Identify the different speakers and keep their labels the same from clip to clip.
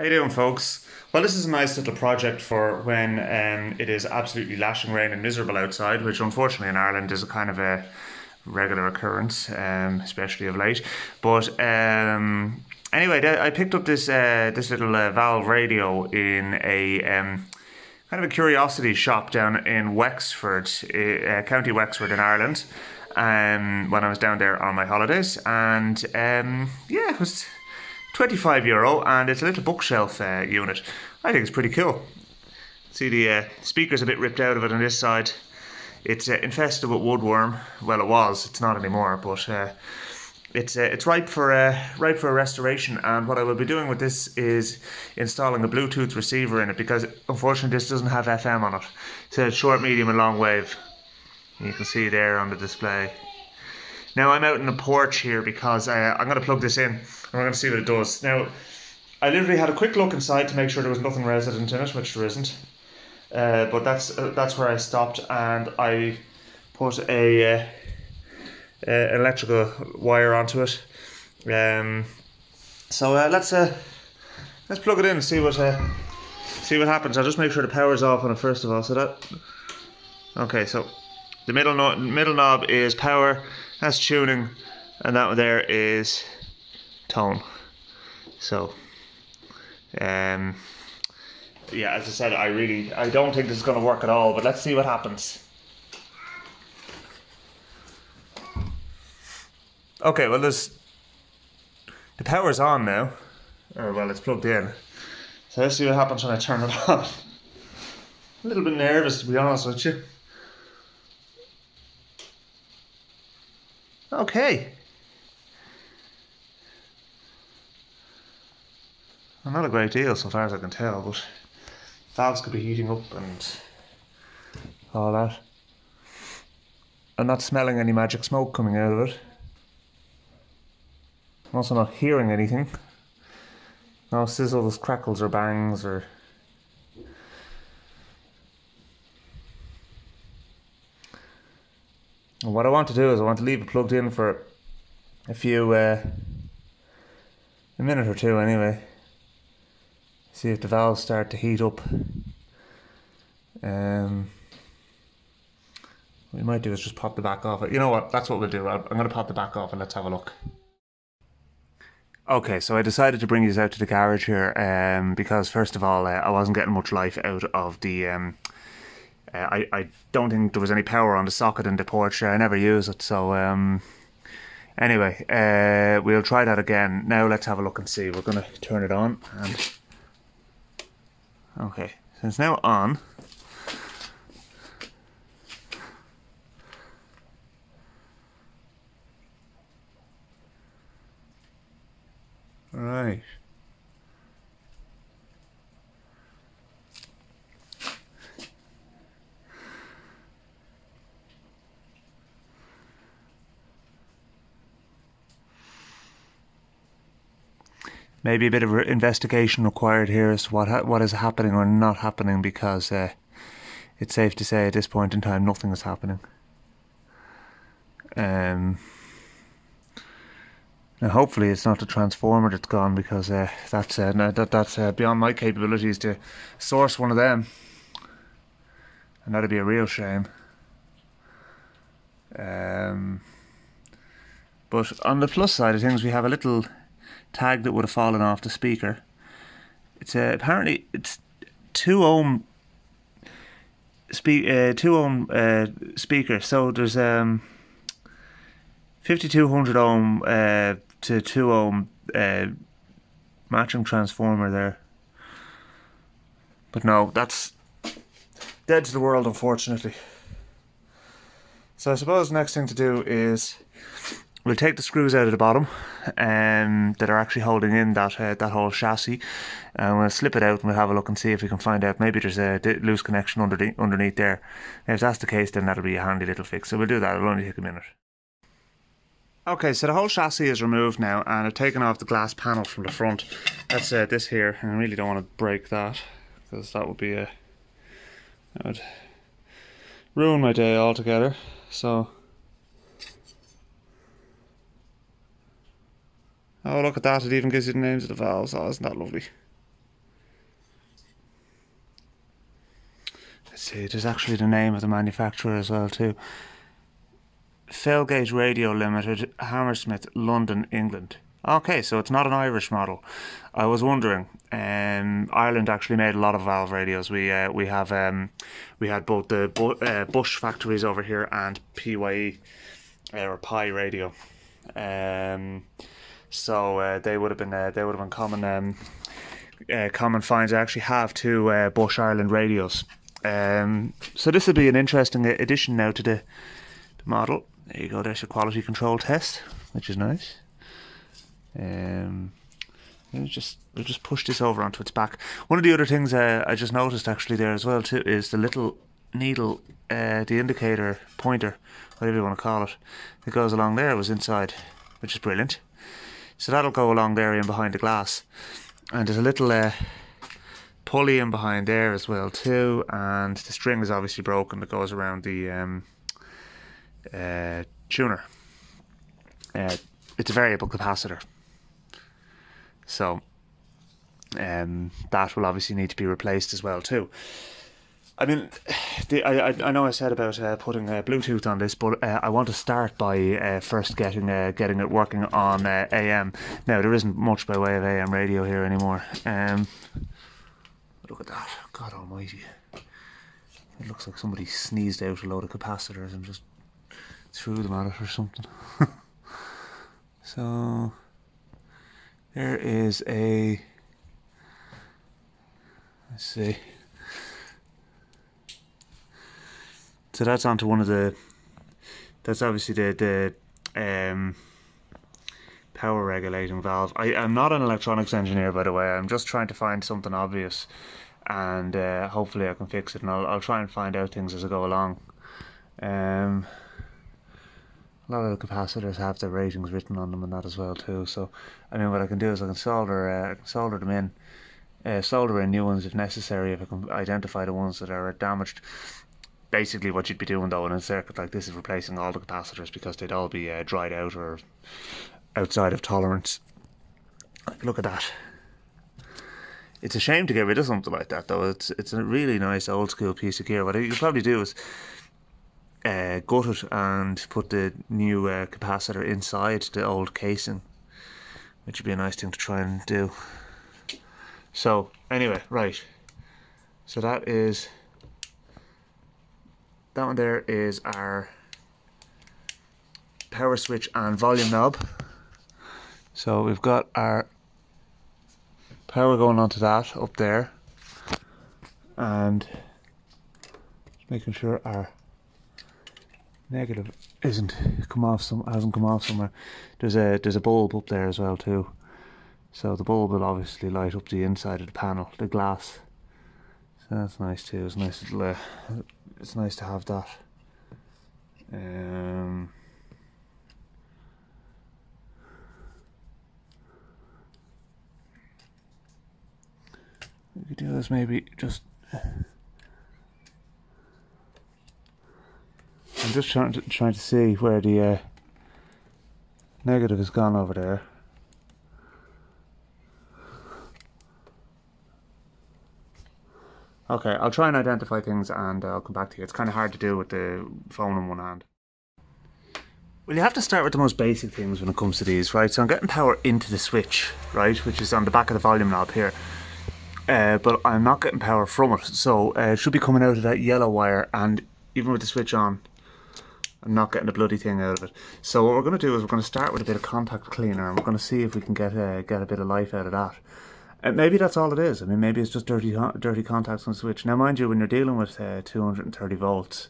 Speaker 1: How you doing, folks? Well, this is a nice little project for when it is absolutely lashing rain and miserable outside, which unfortunately in Ireland is a kind of a regular occurrence, especially of late. But anyway, I picked up this little valve radio in a kind of a curiosity shop down in Wexford, County Wexford in Ireland, when I was down there on my holidays, and yeah, it was €25, and it's a little bookshelf unit. I think it's pretty cool. See, the speaker's a bit ripped out of it on this side. It's infested with woodworm. Well, it was. It's not anymore, but it's ripe for a restoration. And what I will be doing with this is installing a Bluetooth receiver in it, because unfortunately this doesn't have FM on it. It's a short, medium, and long wave. You can see there on the display. Now I'm out in the porch here because I'm going to plug this in and we're going to see what it does. Now, I literally had a quick look inside to make sure there was nothing resident in it, which there isn't. But that's where I stopped, and I put a electrical wire onto it. So let's plug it in and see what happens. I'll just make sure the power's off on it first of all. Okay, so the middle knob is power. That's tuning, and that one there is tone. So, yeah, as I said, I don't think this is going to work at all, but let's see what happens. Okay, well, the power's on now, or well, it's plugged in. So let's see what happens when I turn it off. A little bit nervous, to be honest with you. Okay. Well, not a great deal so far as I can tell, but valves could be heating up and all that. I'm not smelling any magic smoke coming out of it. I'm also not hearing anything. No sizzles, crackles or bangs or... And what I want to do is I want to leave it plugged in for a minute or two anyway. See if the valves start to heat up. What we might do is just pop the back off. You know what, that's what we'll do. I'm going to pop the back off and let's have a look. Okay, so I decided to bring these out to the garage here because first of all I wasn't getting much life out of the... I don't think there was any power on the socket in the porch. I never use it, so anyway, we'll try that again. Now let's have a look and see. We're going to turn it on, and okay, so it's now on. Right. Maybe a bit of investigation required here as to what is happening or not happening, because it's safe to say at this point in time nothing is happening. Now hopefully it's not the transformer that's gone, because that's beyond my capabilities to source one of them, and that'd be a real shame. But on the plus side of things, we have a little tag that would have fallen off the speaker. It's apparently it's 2 ohm speaker, so there's 5200 ohm to 2 ohm matching transformer there. But no, that's dead to the world, unfortunately. So I suppose the next thing to do is we'll take the screws out of the bottom that are actually holding in that whole chassis, and we'll slip it out and we'll have a look and see if we can find out maybe there's a loose connection underneath there. If that's the case, then that'll be a handy little fix. So we'll do that. It'll only take a minute. Okay, so the whole chassis is removed now, and I've taken off the glass panel from the front. That's this here, and I really don't want to break that, because that would ruin my day altogether. So... oh, look at that, it even gives you the names of the valves. Oh, isn't that lovely? see, there's actually the name of the manufacturer as well too. Felgate Radio Limited, Hammersmith, London, England. Okay, so it's not an Irish model. I was wondering. Ireland actually made a lot of valve radios. We had both the Bush factories over here and PYE or Pi Radio. So they would have been common common finds. I actually have two Bush Ireland radios. So this would be an interesting addition now to the model. There you go. There's your quality control test, which is nice. We'll just push this over onto its back. One of the other things I just noticed actually there as well too is the little needle, the indicator pointer, whatever you want to call it, that goes along there was inside, which is brilliant. So that'll go along there in behind the glass, and there's a little pulley in behind there as well too, and the string is obviously broken that goes around the tuner. It's a variable capacitor. So that will obviously need to be replaced as well too. I mean, I know I said about putting Bluetooth on this, but I want to start by first getting it working on AM. Now there isn't much by way of AM radio here anymore. Look at that! God Almighty! It looks like somebody sneezed out a load of capacitors and just threw them at it or something. So there is a, let's see, so that's onto one of the, that's obviously the power regulating valve. I'm not an electronics engineer, by the way. I'm just trying to find something obvious, and hopefully I can fix it, and I'll try and find out things as I go along. A lot of the capacitors have their ratings written on them and that as well too. So, I mean, what I can do is I can solder them in, solder in new ones if necessary, if I can identify the ones that are damaged. Basically, what you'd be doing though in a circuit like this is replacing all the capacitors, because they'd all be dried out or outside of tolerance. Look at that. It's a shame to get rid of something like that though. It's a really nice old school piece of gear. What you could probably do is gut it and put the new capacitor inside the old casing, which would be a nice thing to try and do. So anyway, right, so that one there is our power switch and volume knob. So we've got our power going onto that up there, and just making sure our negative hasn't come off somewhere. There's a bulb up there as well too, so the bulb will obviously light up the inside of the panel, the glass. So that's nice too. It's nice little, it's nice to have that. We could do this maybe just. I'm just trying to see where the negative has gone over there. Okay, I'll try and identify things and I'll come back to you. It's kind of hard to do with the phone in one hand. Well, you have to start with the most basic things when it comes to these, right? So I'm getting power into the switch, right, which is on the back of the volume knob here. But I'm not getting power from it, so it should be coming out of that yellow wire, and even with the switch on, I'm not getting the bloody thing out of it. So what we're going to do is we're going to start with a bit of contact cleaner, and we're going to see if we can get a bit of life out of that. Maybe that's all it is. I mean, maybe it's just dirty contacts on the switch. Now, mind you, when you're dealing with 230 volts,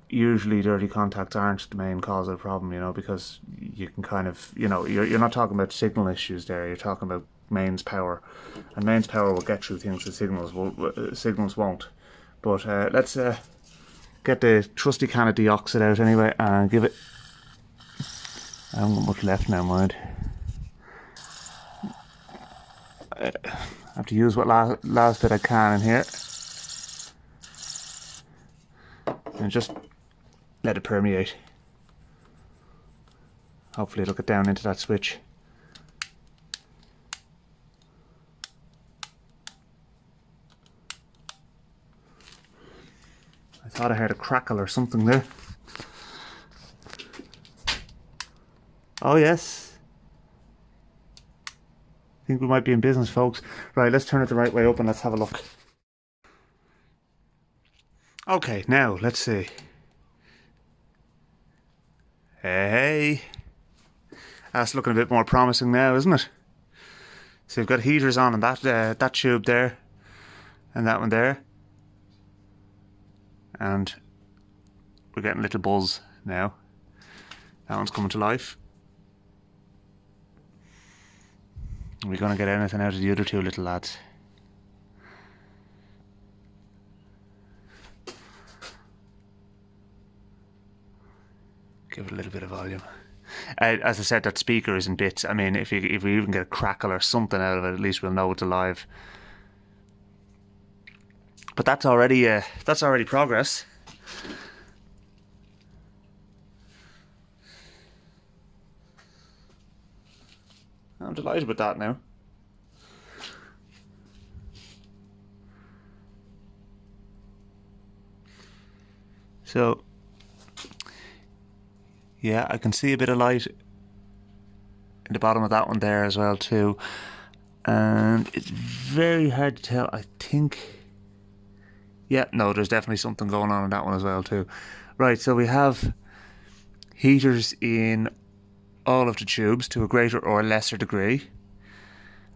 Speaker 1: usually dirty contacts aren't the main cause of the problem, you know, because you can kind of, you know, you're not talking about signal issues there. You're talking about mains power, and mains power will get through things that signals won't. But let's get the trusty can of deoxide out anyway and give it. I haven't got much left now, mind. I have to use what last bit I can in here, and just let it permeate. Hopefully it'll get down into that switch. thought I heard a crackle or something there. Oh yes. I think we might be in business, folks. Right, let's turn it the right way up and let's have a look. Okay, now let's see. Hey. That's looking a bit more promising now, isn't it? So we've got heaters on that that tube there, and that one there, and we're getting a little buzz now. That one's coming to life. Are we going to get anything out of the other two little lads? Give it a little bit of volume. As I said, that speaker is in bits. I mean, if we even get a crackle or something out of it, at least we'll know it's alive. But that's already progress. I'm delighted with that now. So, yeah, I can see a bit of light in the bottom of that one there as well too. And it's very hard to tell. I think, yeah, no, there's definitely something going on in that one as well too. Right, so we have heaters in all of the tubes to a greater or lesser degree.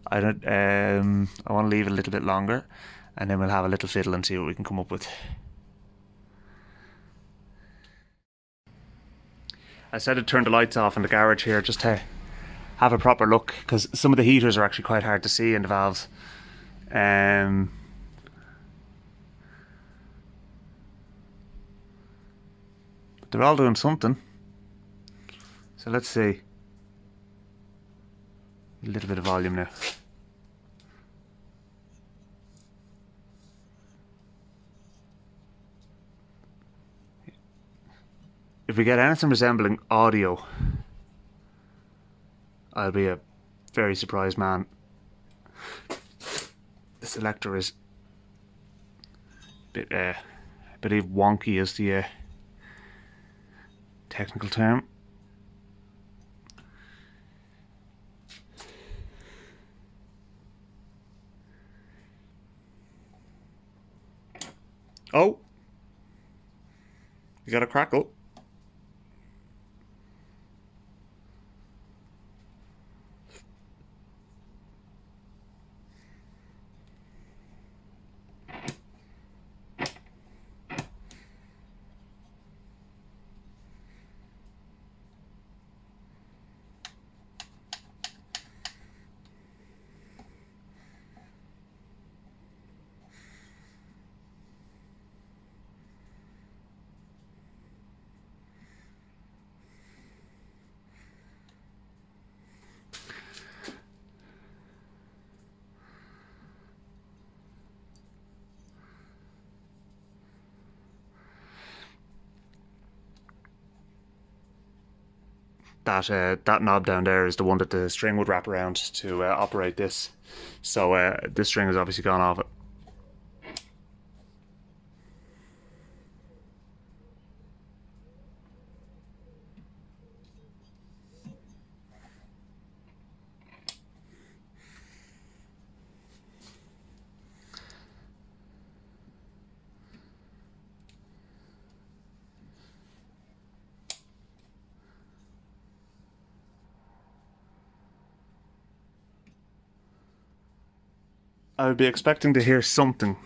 Speaker 1: I want to leave it a little bit longer, and then we'll have a little fiddle and see what we can come up with. I said I'd turn the lights off in the garage here just to have a proper look, because some of the heaters are actually quite hard to see in the valves. But they're all doing something. So let's see. A little bit of volume now. If we get anything resembling audio, I'll be a very surprised man. The selector is a bit wonky is the technical term. Oh, you got a crackle. That knob down there is the one that the string would wrap around to operate this. So this string has obviously gone off it. I would be expecting to hear something.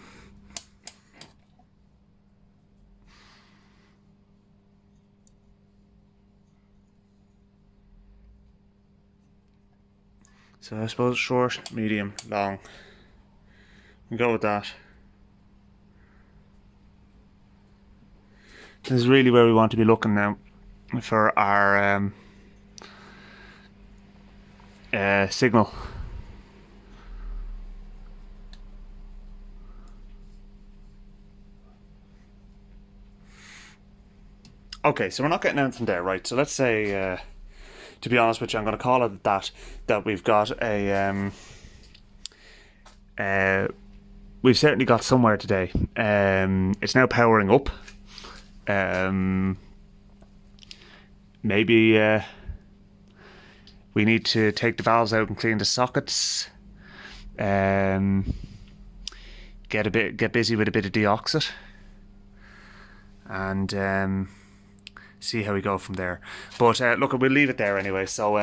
Speaker 1: So I suppose short, medium, long. We'll go with that. This is really where we want to be looking now for our signal. Okay, so we're not getting anything there, right? So let's say, to be honest with you, I'm going to call it that we've got a, we've certainly got somewhere today. It's now powering up Maybe we need to take the valves out and clean the sockets. Get busy with a bit of deoxit, and see how we go from there. But look, we'll leave it there anyway. So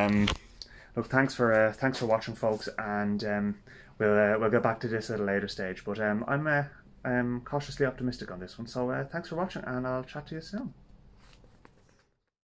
Speaker 1: look, thanks for watching, folks, and we'll get back to this at a later stage. But I'm cautiously optimistic on this one. So thanks for watching, and I'll chat to you soon.